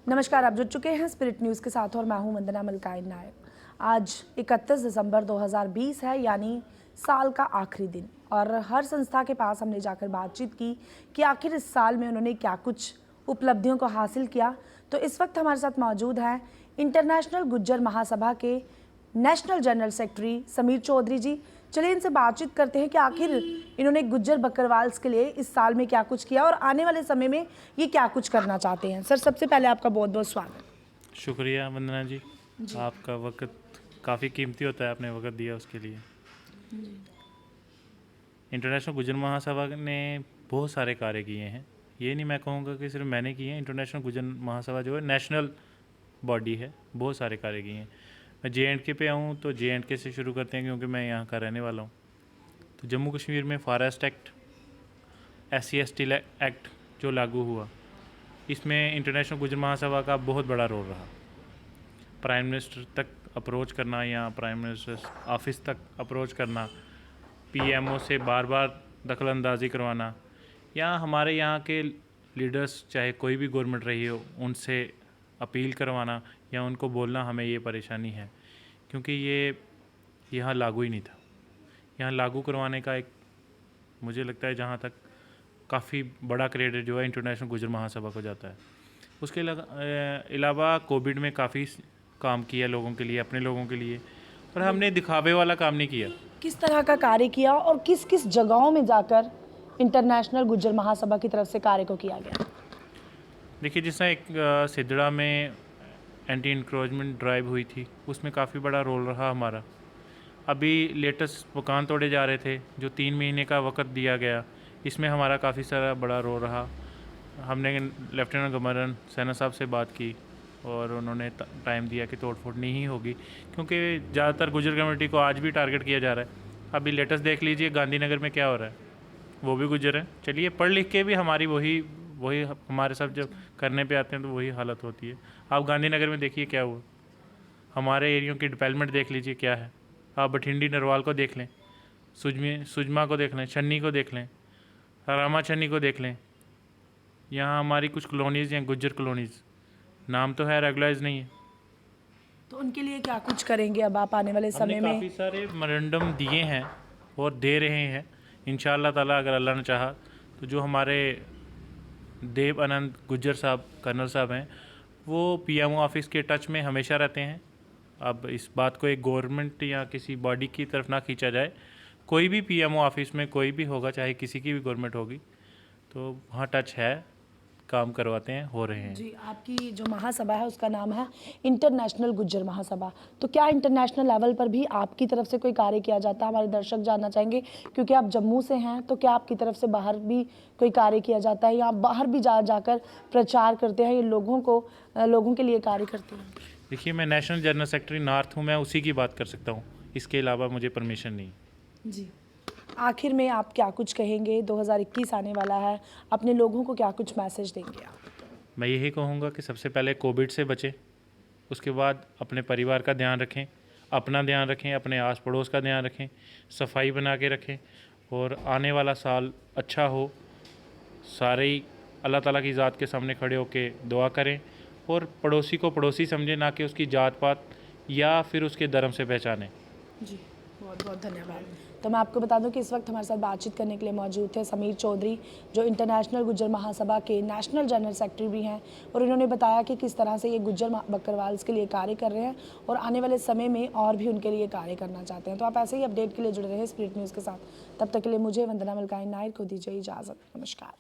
नमस्कार, आप जुड़ चुके हैं स्पिरिट न्यूज़ के साथ और मैं हूं वंदना मलकाइन नायक। आज 31 दिसंबर 2020 है, यानी साल का आखिरी दिन, और हर संस्था के पास हमने जाकर बातचीत की कि आखिर इस साल में उन्होंने क्या कुछ उपलब्धियों को हासिल किया। तो इस वक्त हमारे साथ मौजूद हैं इंटरनेशनल गुज्जर महासभा के national general secretary Samir Chaudhary ji. चलिए इनसे बातचीत करते हैं कि आखिर इन्होंने गुज्जर बकरवाल्स के लिए इस साल में क्या कुछ किया और आने वाले समय में ये क्या कुछ करना चाहते हैं। सर, सबसे पहले आपका बहुत बहुत स्वागत। शुक्रिया वंदना जी, आपका वक्त काफ़ी कीमती होता है, आपने वक्त दिया उसके लिए। इंटरनेशनल गुज्जर महासभा ने बहुत सारे कार्य किए हैं। ये नहीं मैं कहूँगा कि सिर्फ मैंने किए हैं। इंटरनेशनल गुज्जर महासभा जो है नेशनल बॉडी है, बहुत सारे कार्य किए हैं। मैं JNK पे आऊँ तो JNK से शुरू करते हैं क्योंकि मैं यहाँ का रहने वाला हूँ। तो जम्मू कश्मीर में फॉरेस्ट एक्ट, SC/ST एक्ट जो लागू हुआ, इसमें इंटरनेशनल गुज्जर महासभा का बहुत बड़ा रोल रहा। प्राइम मिनिस्टर तक अप्रोच करना या प्राइम मिनिस्टर ऑफिस तक अप्रोच करना, PMO से बार बार दखलंदाजी करवाना, या हमारे यहाँ के लीडर्स चाहे कोई भी गवर्नमेंट रही हो उनसे अपील करवाना या उनको बोलना हमें ये परेशानी है, क्योंकि ये यहाँ लागू ही नहीं था। यहाँ लागू करवाने का एक, मुझे लगता है जहाँ तक, काफ़ी बड़ा क्रेडिट जो है इंटरनेशनल गुज्जर महासभा को जाता है। उसके अलावा कोविड में काफ़ी काम किया लोगों के लिए, अपने लोगों के लिए, पर हमने दिखावे वाला काम नहीं किया। किस तरह का कार्य किया और किस किस जगहों में जाकर इंटरनेशनल गुज्जर महासभा की तरफ से कार्य को किया गया? देखिए, जिस तरह एक सिद्धड़ा में एंटी इंक्रोचमेंट ड्राइव हुई थी, उसमें काफ़ी बड़ा रोल रहा हमारा। अभी लेटेस्ट मकान तोड़े जा रहे थे, जो 3 महीने का वक्त दिया गया, इसमें हमारा काफ़ी सारा बड़ा रोल रहा। हमने लेफ्टिनेंट गवर्नर सैना साहब से बात की और उन्होंने टाइम दिया कि तोड़फोड़ नहीं होगी, क्योंकि ज़्यादातर गुज्जर कम्युनिटी को आज भी टारगेट किया जा रहा है। अभी लेटेस्ट देख लीजिए गांधीनगर में क्या हो रहा है, वो भी गुज्जर हैं। चलिए, पढ़ लिख के भी हमारी वही हमारे सब जब करने पे आते हैं तो वही हालत होती है। आप गांधीनगर में देखिए क्या हुआ, हमारे एरियो की डेवलपमेंट देख लीजिए क्या है। आप बठिंडी नरवाल को देख लें, सुजमा को देख लें, छन्नी को देख लें, रामा छन्नी को देख लें। यहाँ हमारी कुछ कॉलोनीज़ हैं, गुज्जर कॉलोनीज़, नाम तो है, रेगुलाइज नहीं है। तो उनके लिए क्या कुछ करेंगे अब आप आने वाले समय में? काफ़ी सारे मेमोरेंडम दिए हैं और दे रहे हैं इंशाअल्लाह ताला, अगर अल्लाह ने चाहा तो। जो हमारे देव आनंद गुज्जर साहब, कर्नल साहब हैं, वो PMO ऑफिस के टच में हमेशा रहते हैं। अब इस बात को एक गवर्नमेंट या किसी बॉडी की तरफ ना खींचा जाए। कोई भी PMO ऑफिस में कोई भी होगा, चाहे किसी की भी गवर्नमेंट होगी, तो वहाँ टच है, काम करवाते हैं, हो रहे हैं। जी, आपकी जो महासभा है उसका नाम है इंटरनेशनल गुज्जर महासभा। तो क्या इंटरनेशनल लेवल पर भी आपकी तरफ से कोई कार्य किया जाता है? हमारे दर्शक जानना चाहेंगे, क्योंकि आप जम्मू से हैं, तो क्या आपकी तरफ से बाहर भी कोई कार्य किया जाता है या आप बाहर भी जाकर प्रचार करते हैं, ये लोगों के लिए कार्य करते हैं? देखिए, मैं नेशनल जनरल सेक्रेटरी नॉर्थ हूँ, मैं उसी की बात कर सकता हूँ, इसके अलावा मुझे परमिशन नहीं। जी, आखिर में आप क्या कुछ कहेंगे? 2021 आने वाला है, अपने लोगों को क्या कुछ मैसेज देंगे आप? मैं यही कहूँगा कि सबसे पहले कोविड से बचें, उसके बाद अपने परिवार का ध्यान रखें, अपना ध्यान रखें, अपने आस पड़ोस का ध्यान रखें, सफाई बना के रखें, और आने वाला साल अच्छा हो। सारे ही अल्लाह ताला की ज़ात के सामने खड़े होकर दुआ करें, और पड़ोसी को पड़ोसी समझें, ना कि उसकी जात पात या फिर उसके धर्म से पहचानें। जी, बहुत बहुत धन्यवाद। तो मैं आपको बता दूं कि इस वक्त हमारे साथ बातचीत करने के लिए मौजूद थे समीर चौधरी, जो इंटरनेशनल गुज्जर महासभा के नेशनल जनरल सेक्रेटरी भी हैं, और इन्होंने बताया कि किस तरह से ये गुज्जर बकरवाल्स के लिए कार्य कर रहे हैं और आने वाले समय में और भी उनके लिए कार्य करना चाहते हैं। तो आप ऐसे ही अपडेट के लिए जुड़े रहे स्पिरिट न्यूज़ के साथ। तब तक के लिए मुझे वंदना मलकाइन नायर को दीजिए इजाज़त। नमस्कार।